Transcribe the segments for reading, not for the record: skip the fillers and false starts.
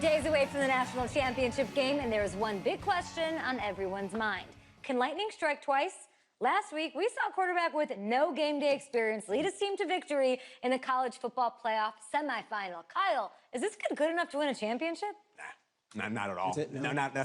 days away from the national championship game, and there is one big question on everyone's mind. Can lightning strike twice? Last week, we saw a quarterback with no game day experience lead his team to victory in the college football playoff semifinal. Kyle, is this kid good enough to win a championship? Nah, not at all. That's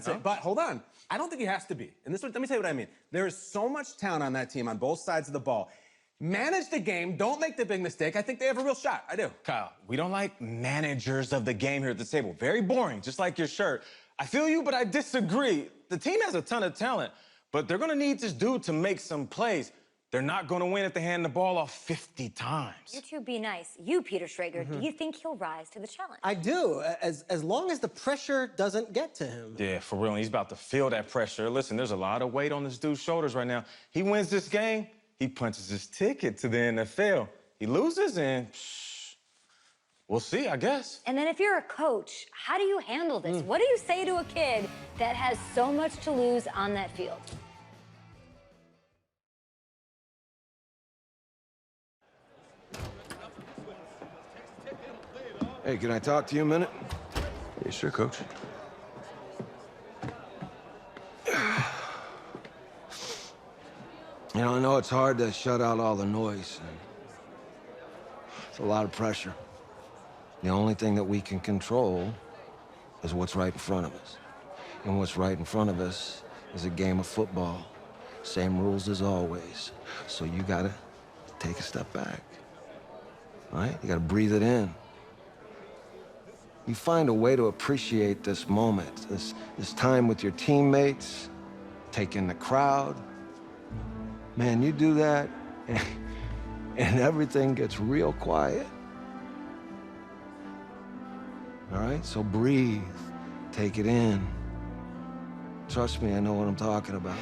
No? it. But hold on. I don't think he has to be. And let me tell you what I mean. There is so much talent on that team on both sides of the ball. Manage the game. Don't make the big mistake. I think they have a real shot. I do. Kyle, we don't like managers of the game here at the table. Very boring, just like your shirt. I feel you, but I disagree. The team has a ton of talent, but they're going to need this dude to make some plays. They're not going to win if they hand the ball off 50 times. You two be nice. You, Peter Schrager, do you think he'll rise to the challenge? I do, as long as the pressure doesn't get to him. Yeah, for real. He's about to feel that pressure. Listen, there's a lot of weight on this dude's shoulders right now. He wins this game, he punches his ticket to the NFL. He loses, and we'll see, I guess. And then if you're a coach, how do you handle this? What do you say to a kid that has so much to lose on that field? Hey, can I talk to you a minute? Yeah, sure, Coach. You know, I know it's hard to shut out all the noise. It's a lot of pressure. The only thing that we can control is what's right in front of us. And what's right in front of us is a game of football. Same rules as always. So you gotta take a step back. All right? You gotta breathe it in. You find a way to appreciate this moment, this time with your teammates, take in the crowd. Man, you do that, and everything gets real quiet. All right, so breathe, take it in. Trust me, I know what I'm talking about.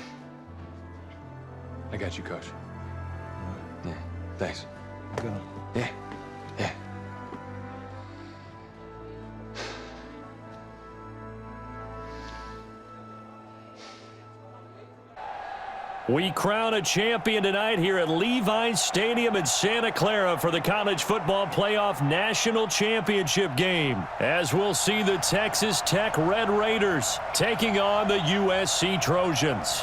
I got you, Coach. All right. Yeah, thanks. Go. Yeah, yeah. We crown a champion tonight here at Levi's Stadium in Santa Clara for the College Football Playoff National Championship game, as we'll see the Texas Tech Red Raiders taking on the USC Trojans.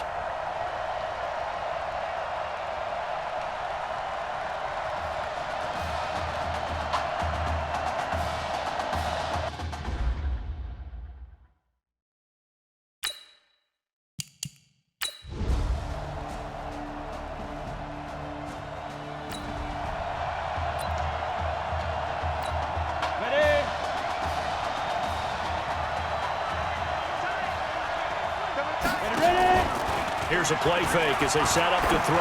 Here's a play fake as they set up to throw.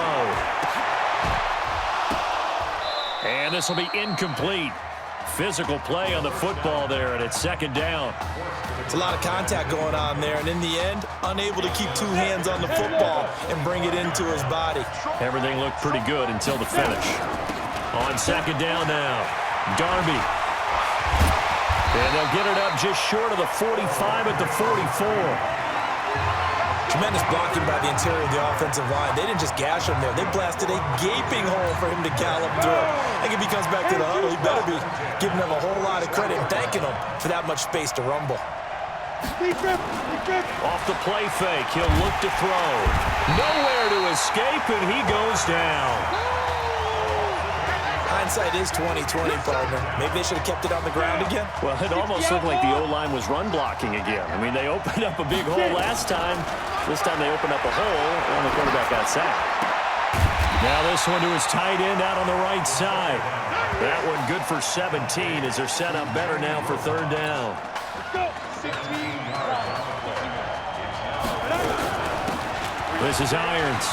And this will be incomplete. Physical play on the football there, and it's second down. It's a lot of contact going on there, and in the end, unable to keep two hands on the football and bring it into his body. Everything looked pretty good until the finish. On second down now, Darby. And they'll get it up just short of the 45 at the 44. Tremendous blocking by the interior of the offensive line. They didn't just gash him there. They blasted a gaping hole for him to gallop through. I think if he comes back to the huddle, he better be giving them a whole lot of credit and thanking them for that much space to rumble. Off the play fake, he'll look to throw. Nowhere to escape, and he goes down. Hindsight is 20/20, partner. Maybe they should have kept it on the ground again. Well, it almost looked like the O-line was run blocking again. I mean, they opened up a big hole last time. This time they opened up a hole, and the quarterback got sacked. Now this one to his tight end out on the right side. That one good for 17 as they're set up better now for third down. This is Irons.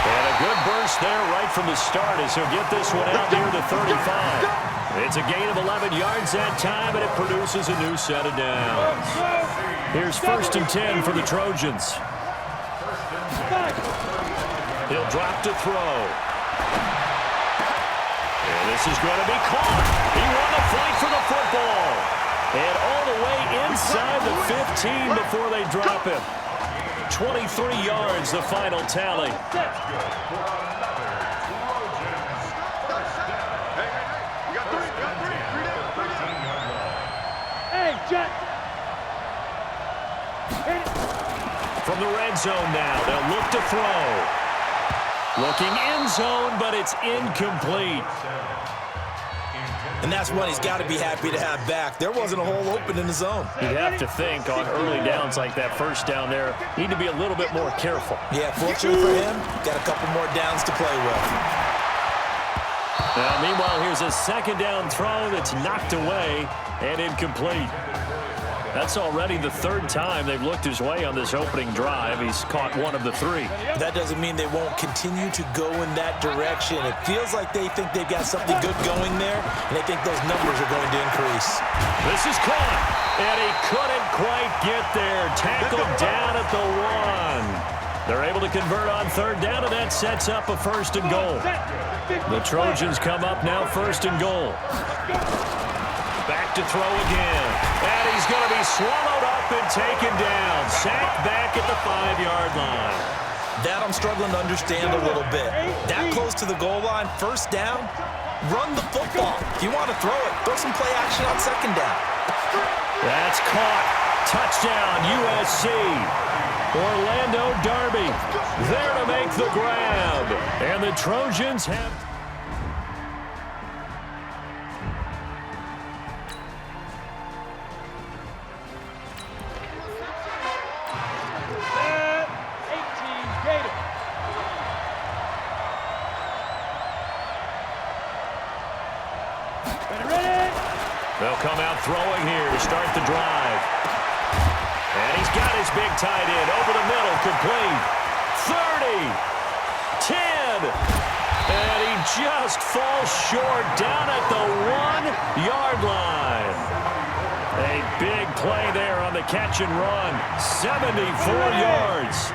And a good burst there right from the start as he'll get this one out near the 35. It's a gain of 11 yards that time, and it produces a new set of downs. Here's 1st and 10 for the Trojans. He'll drop to throw. And this is going to be caught. He won the fight for the football. And all the way inside the 15 before they drop him. 23 yards, the final tally. From the red zone now, they'll look to throw. Looking end zone, but it's incomplete. And that's one he's got to be happy to have back. There wasn't a hole open in the zone. You'd have to think on early downs like that first down there, need to be a little bit more careful. Yeah, fortunately for him, got a couple more downs to play with. Now, meanwhile, here's a second down throw that's knocked away and incomplete. That's already the third time they've looked his way on this opening drive. He's caught one of the three. That doesn't mean they won't continue to go in that direction. It feels like they think they've got something good going there, and they think those numbers are going to increase. This is caught, and he couldn't quite get there. Tackled down at the 1. They're able to convert on third down, and that sets up a 1st and goal. The Trojans come up now 1st and goal. Back to throw again. And he's going to be swallowed up and taken down. Sacked back at the 5-yard line. That I'm struggling to understand a little bit. That close to the goal line, 1st down, run the football. If you want to throw it, throw some play action on 2nd down. That's caught. Touchdown, USC. Orlando Darby there to make the grab. And the Trojans have... They'll come out throwing here to start the drive. And he's got his big tight end over the middle, complete. 30, 10, and he just falls short down at the 1-yard line. A big play there on the catch and run. 74 yards.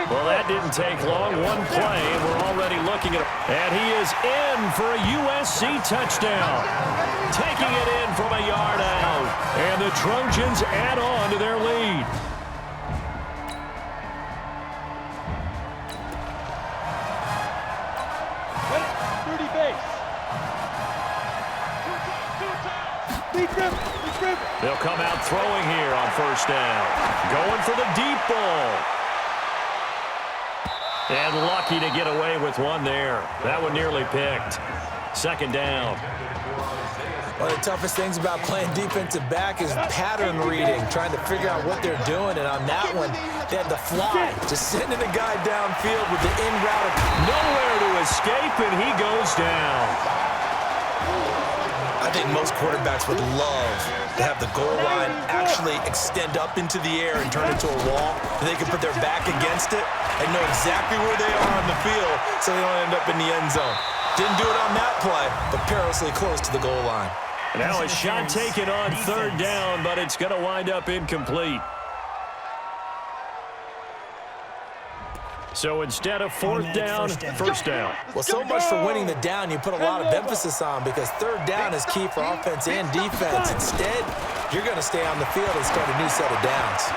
Well, that didn't take long. One play, and we're already looking at it. And he is in for a USC touchdown. Taking it in from a yard out. And the Trojans add on to their lead. They'll come out throwing here on 1st down. Going for the deep ball. And lucky to get away with one there. That one nearly picked. 2nd down. One of the toughest things about playing defensive back is pattern reading, trying to figure out what they're doing. And on that one, they had the fly, just sending a guy downfield with the in route. Nowhere to escape, and he goes down. I think most quarterbacks would love to have the goal line actually extend up into the air and turn into a wall, and they can put their back against it and know exactly where they are on the field so they don't end up in the end zone. Didn't do it on that play, but perilously close to the goal line. Now a shot taken on 3rd down, but it's going to wind up incomplete. So instead of 4th down, 1st down. Well, so much for winning the down you put a lot of emphasis on, because 3rd down is key for offense and defense. Instead, you're going to stay on the field and start a new set of downs.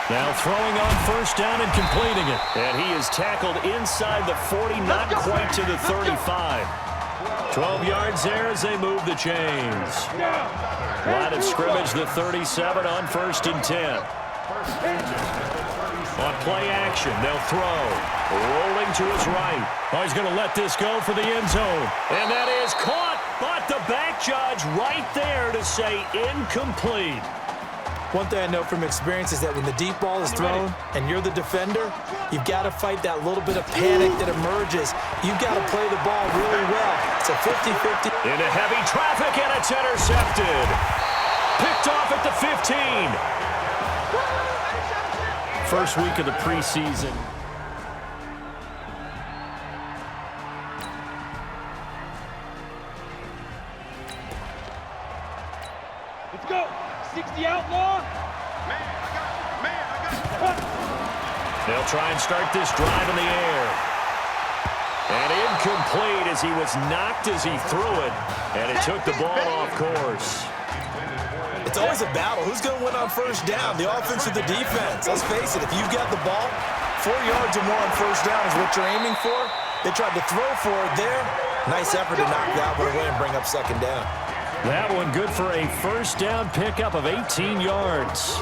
Now throwing on 1st down and completing it. And he is tackled inside the 40, not quite to the 35. 12 yards there as they move the chains. Line of scrimmage, the 37 on 1st and 10. On play action, they'll throw. Rolling to his right. Oh, he's going to let this go for the end zone. And that is caught, but the back judge right there to say incomplete. One thing I know from experience is that when the deep ball is thrown and you're the defender, you've got to fight that little bit of panic that emerges. You've got to play the ball really well. It's a 50-50. Into heavy traffic, and it's intercepted. Picked off at the 15. First week of the preseason. Let's go. 60 outlaw. They'll try and start this drive in the air. And incomplete as he was knocked as he threw it. And it took the ball off course. It's always a battle. Who's going to win on 1st down, the offense or the defense? Let's face it, if you've got the ball, 4 yards or more on 1st down is what you're aiming for. They tried to throw for it there. Nice effort to knock that one away and bring up 2nd down. That one good for a first down pickup of 18 yards.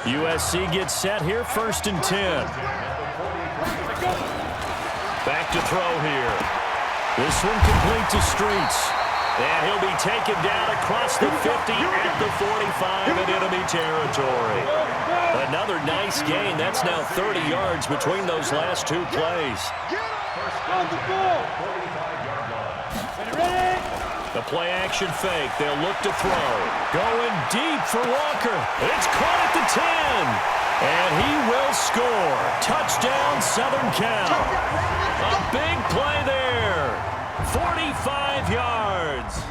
USC gets set here, 1st and 10. Back to throw here. This one complete to Streets. And he'll be taken down across the 50 at the 45 in enemy territory. Another nice gain. That's now 30 yards between those last two plays. The play action fake. They'll look to throw. Going deep for Walker. It's caught at the 10. And he will score. Touchdown, Southern Cal. A big play there. 45 yards.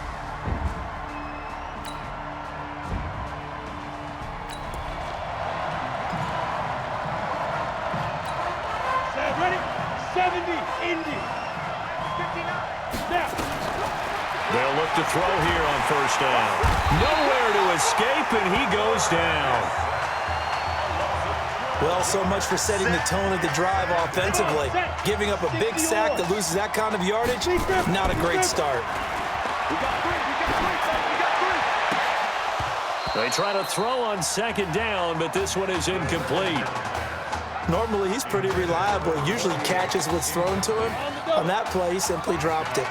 Ready? 70, Indy. 59. Now. They'll look to throw here on 1st down. Nowhere to escape, and he goes down. Well, so much for setting the tone of the drive offensively. Giving up a big sack that loses that kind of yardage, not a great start. They try to throw on 2nd down, but this one is incomplete. Normally, he's pretty reliable. Usually catches what's thrown to him. On that play, he simply dropped it.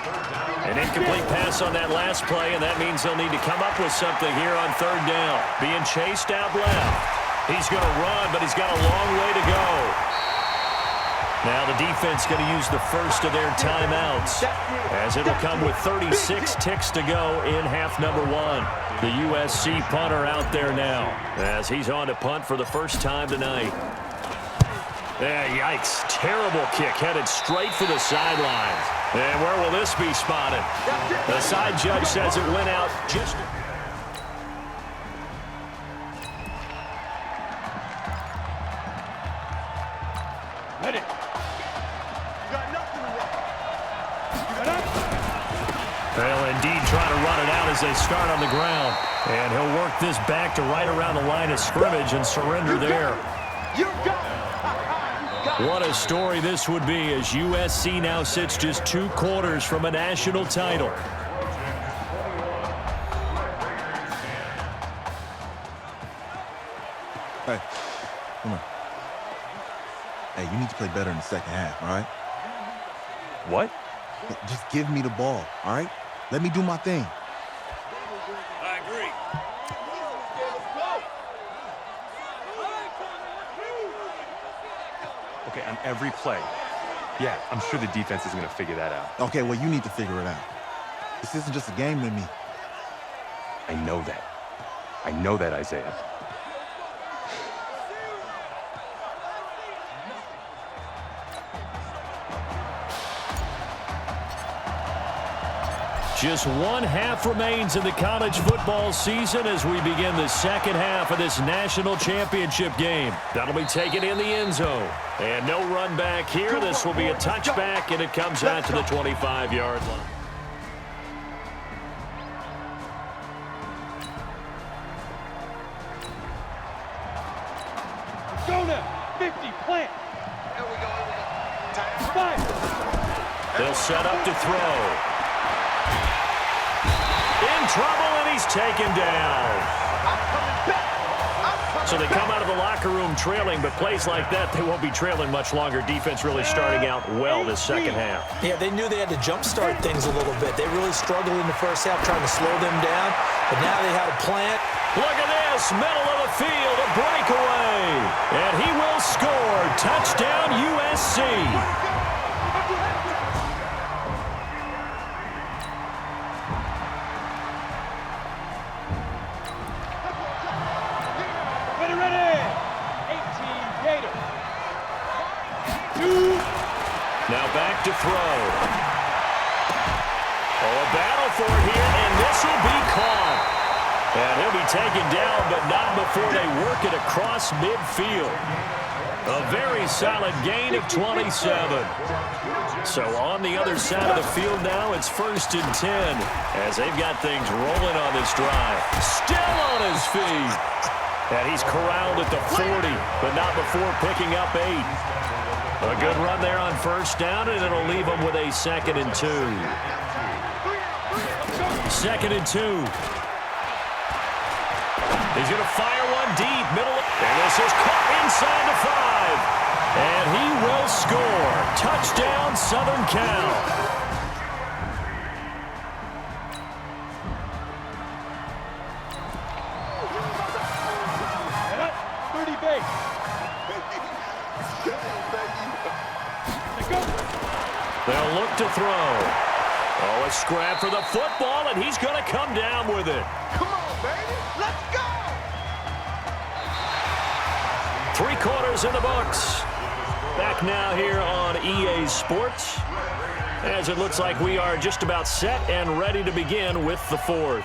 An incomplete pass on that last play, and that means they'll need to come up with something here on 3rd down. Being chased out left. He's going to run, but he's got a long way to go. Now the defense going to use the first of their timeouts, as it'll come with 36 ticks to go in half number 1. The USC punter out there now, as he's on to punt for the first time tonight. Yeah, yikes. Terrible kick headed straight for the sidelines. And where will this be spotted? The side judge says it went out just... Ready. You got nothing to run. You got nothing. They'll indeed try to run it out as they start on the ground. And he'll work this back to right around the line of scrimmage and surrender there. You got it. What a story this would be as USC now sits just 2 quarters from a national title. Hey, come on. Hey, you need to play better in the second half, all right? What? Just give me the ball, all right? Let me do my thing. I agree. Okay, on every play. Yeah, I'm sure the defense is going to figure that out. Okay, well, you need to figure it out. This isn't just a game to me. I know that. I know that, Isaiah. Just 1 half remains in the college football season as we begin the second half of this national championship game. That'll be taken in the end zone. And no run back here. This will be a touchback, and it comes out to the 25-yard line. Go now. 50, plant. There we go. Fire. They'll set up to throw. In trouble, and he's taken down. So they come out of the locker room trailing, but plays like that, they won't be trailing much longer. Defense really starting out well this second half. Yeah, they knew they had to jumpstart things a little bit. They really struggled in the first half trying to slow them down, but now they had a plan. Look at this, middle of the field, a breakaway. And he will score. Touchdown, USC. Now back to throw. Oh, a battle for it here, and this will be caught. And he'll be taken down, but not before they work it across midfield. A very solid gain of 27. So on the other side of the field now, it's 1st and 10 as they've got things rolling on this drive. Still on his feet. And he's corralled at the 40, but not before picking up 8. A good run there on 1st down, and it'll leave them with a 2nd and 2. 2nd and 2. He's going to fire one deep, middle. And this is caught inside the 5. And he will score. Touchdown, Southern Cal. Pretty big. They'll look to throw. Oh, a scrap for the football, and he's going to come down with it. Come on, baby. Let's go. 3 quarters in the books. Back now here on EA Sports, as it looks like we are just about set and ready to begin with the 4th.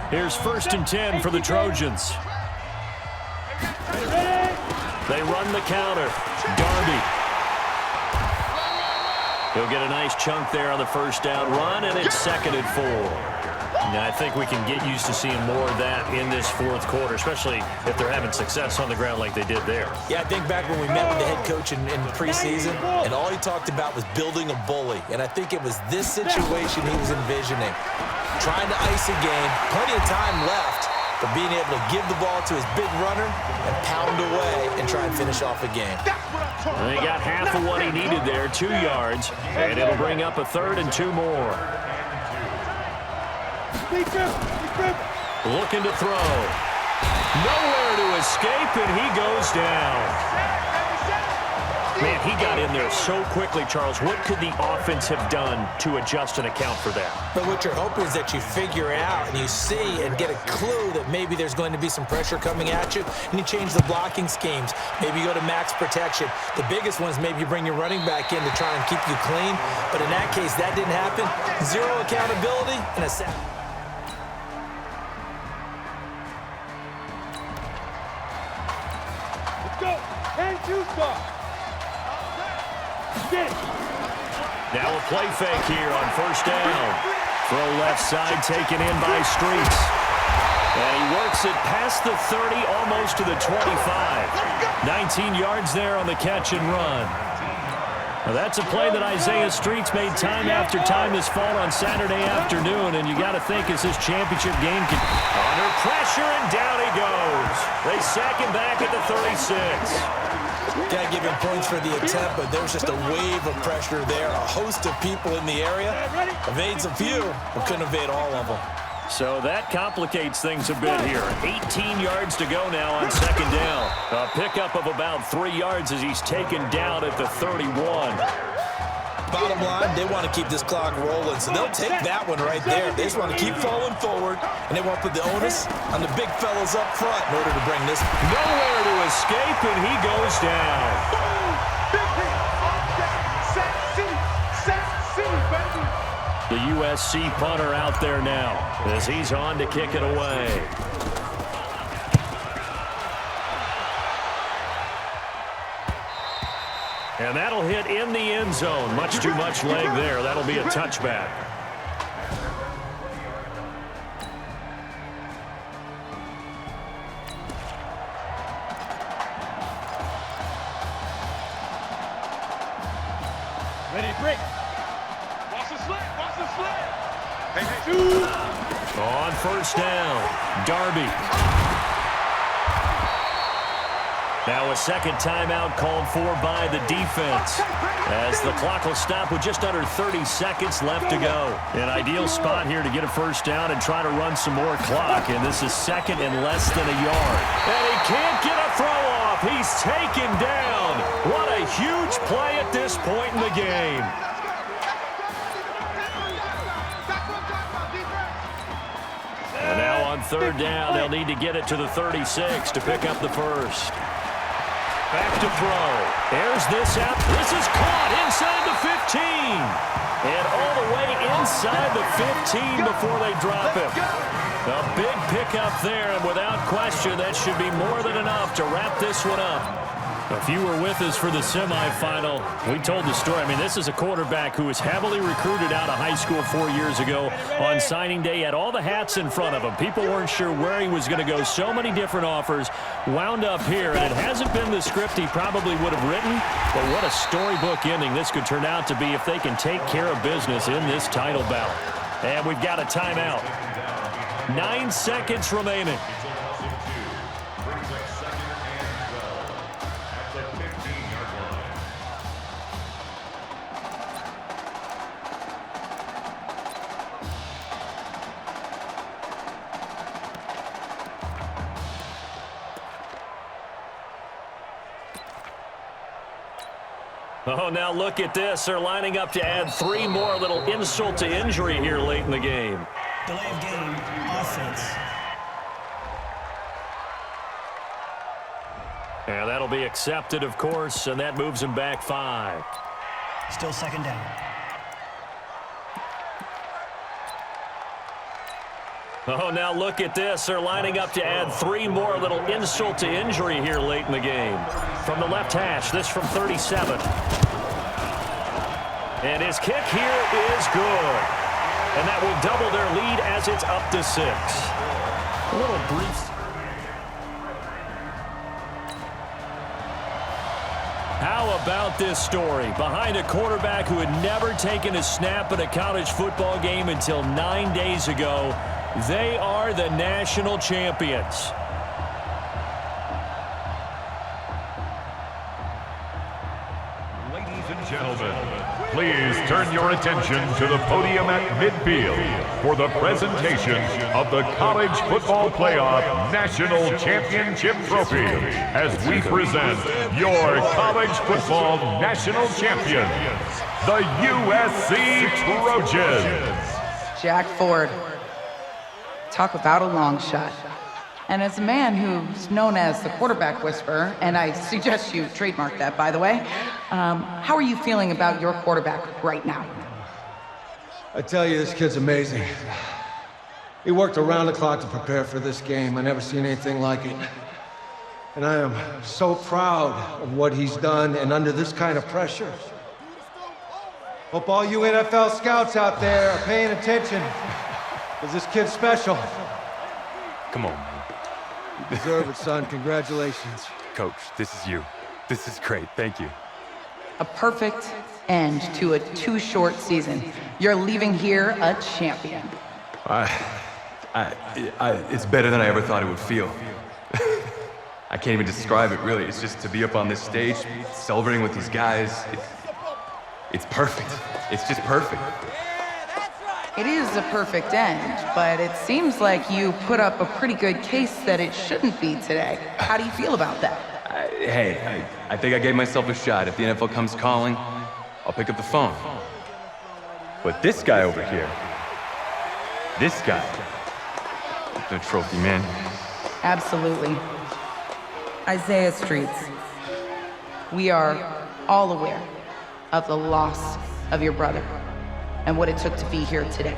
Here's 1st and 10 for the Trojans. They run the counter. Darby. He'll get a nice chunk there on the 1st down run, and it's 2nd and 4. Now, I think we can get used to seeing more of that in this 4th quarter, especially if they're having success on the ground like they did there. Yeah, I think back when we met with the head coach in preseason, and all he talked about was building a bully. And I think it was this situation he was envisioning. Trying to ice a game, plenty of time left, but being able to give the ball to his big runner and pound away and try and finish off a game. And he got half of what he needed there, 2 yards, and it'll bring up a 3rd and 2 more. Looking to throw. Nowhere to escape, and he goes down. Man, he got in there so quickly, Charles. What could the offense have done to adjust and account for that? But what you're hoping is that you figure out and you see and get a clue that maybe there's going to be some pressure coming at you, and you change the blocking schemes. Maybe you go to max protection. The biggest one is maybe you bring your running back in to try and keep you clean. But in that case, that didn't happen. 0 accountability and a sack. Let's go. And 2 stop. Now a play fake here on 1st down. Throw left side taken in by Streets. And he works it past the 30, almost to the 25. 19 yards there on the catch and run. Now that's a play that Isaiah Streets made time after time this fall on Saturday afternoon, and you got to think as this championship game can... Under pressure, and down he goes. They sack him back at the 36. Got to give him points for the attempt, but there's just a wave of pressure there. A host of people in the area. Evades a few, but couldn't evade all of them. So that complicates things a bit here. 18 yards to go now on 2nd down. A pickup of about 3 yards as he's taken down at the 31. Bottom line, they want to keep this clock rolling, so they'll take that one right there. They just want to keep falling forward, and they want to put the onus on the big fellas up front in order to bring this. Nowhere to escape, and he goes down. The USC punter out there now as he's on to kick it away. And that'll hit in the end zone. Much too much leg there. That'll be a touchback. Ready, break. Watch the slant. Watch the slant. Hey. On 1st down, Darby. Now a 2nd timeout called for by the defense as the clock will stop with just under 30 seconds left to go. An ideal spot here to get a 1st down and try to run some more clock, and this is 2nd and less than a yard. And he can't get a throw off. He's taken down. What a huge play at this point in the game. And now on 3rd down, they'll need to get it to the 36 to pick up the 1st. Back to throw. There's this out. This is caught inside the 15. And all the way inside the 15 before they drop him. A big pickup there, and without question, that should be more than enough to wrap this one up. If you were with us for the semifinal, we told the story. I mean, this is a quarterback who was heavily recruited out of high school 4 years ago. On signing day, had all the hats in front of him. People weren't sure where he was going to go. So many different offers. Wound up here, and it hasn't been the script he probably would have written. But what a storybook ending this could turn out to be if they can take care of business in this title battle. And we've got a timeout. 9 seconds remaining. Oh, now look at this. They're lining up to add 3 more. Little insult to injury here late in the game. Delay of game, offense. Yeah, that'll be accepted, of course, and that moves him back 5. Still second down. Oh, now look at this. They're lining up to add 3 more. Little insult to injury here late in the game. From the left hash, this from 37. And his kick here is good. And that will double their lead as it's up to 6. A little brief. How about this story? Behind a quarterback who had never taken a snap at a college football game until 9 days ago, they are the national champions. Ladies and gentlemen, please turn your attention to the podium at midfield for the presentation of the College Football Playoff National Championship Trophy as we present your college football national champions, the USC Trojans. Jack Ford. Talk about a long shot. And as a man who's known as the quarterback whisperer, and I suggest you trademark that, by the way, how are you feeling about your quarterback right now? I tell you, this kid's amazing. He worked around the clock to prepare for this game. I never seen anything like it. And I am so proud of what he's done, and under this kind of pressure. Hope all you NFL scouts out there are paying attention, because this kid's special. Come on, man. You deserve it, son. Congratulations. Coach, this is you. This is great. Thank you. A perfect end to a too short season. You're leaving here a champion. It's better than I ever thought it would feel. I can't even describe it, really. It's just to be up on this stage, celebrating with these guys. It's perfect. It's just perfect. It is a perfect end, but it seems like you put up a pretty good case that it shouldn't be today. How do you feel about that? I think I gave myself a shot. If the NFL comes calling, I'll pick up the phone. But this guy over here, this guy, the trophy, man. Absolutely. Isaiah Streets, we are all aware of the loss of your brother and what it took to be here today.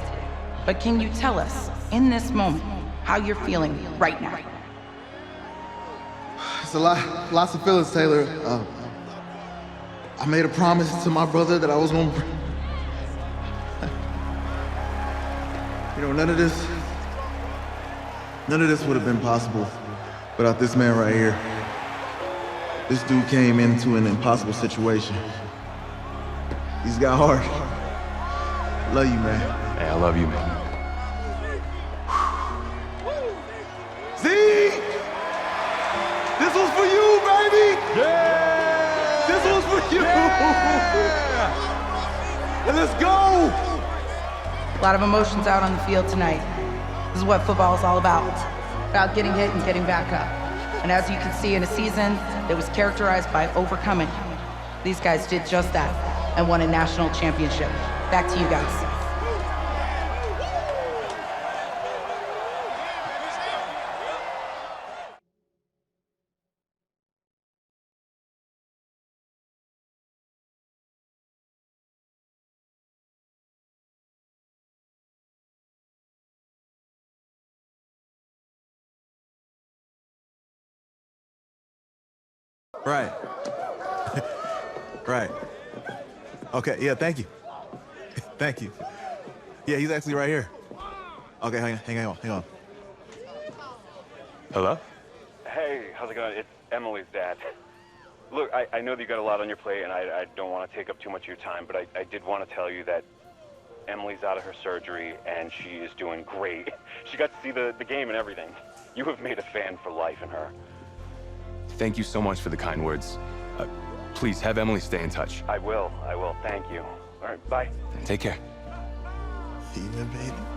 But can you tell us, in this moment, how you're feeling right now? It's lots of feelings, Taylor. I made a promise to my brother that I was gonna... none of this would have been possible without this man right here. This dude came into an impossible situation. He's got heart. Love you, man. Hey, I love you, man. See? This was for you, baby! Yeah! This was for you! Yeah! And let's go! A lot of emotions out on the field tonight. This is what football is all about getting hit and getting back up. And as you can see, in a season that was characterized by overcoming, these guys did just that and won a national championship. Back to you guys. Right. Right. Okay, yeah, thank you. Thank you. Yeah, he's actually right here. Okay, hang on. Hello? Hey, how's it going? It's Emily's dad. Look, I know that you got a lot on your plate, and I don't want to take up too much of your time, but I did want to tell you that Emily's out of her surgery, and she is doing great. She got to see the game and everything. You have made a fan for life in her. Thank you so much for the kind words. Please, have Emily stay in touch. I will. Thank you. All right, bye. Take care. Yeah, baby.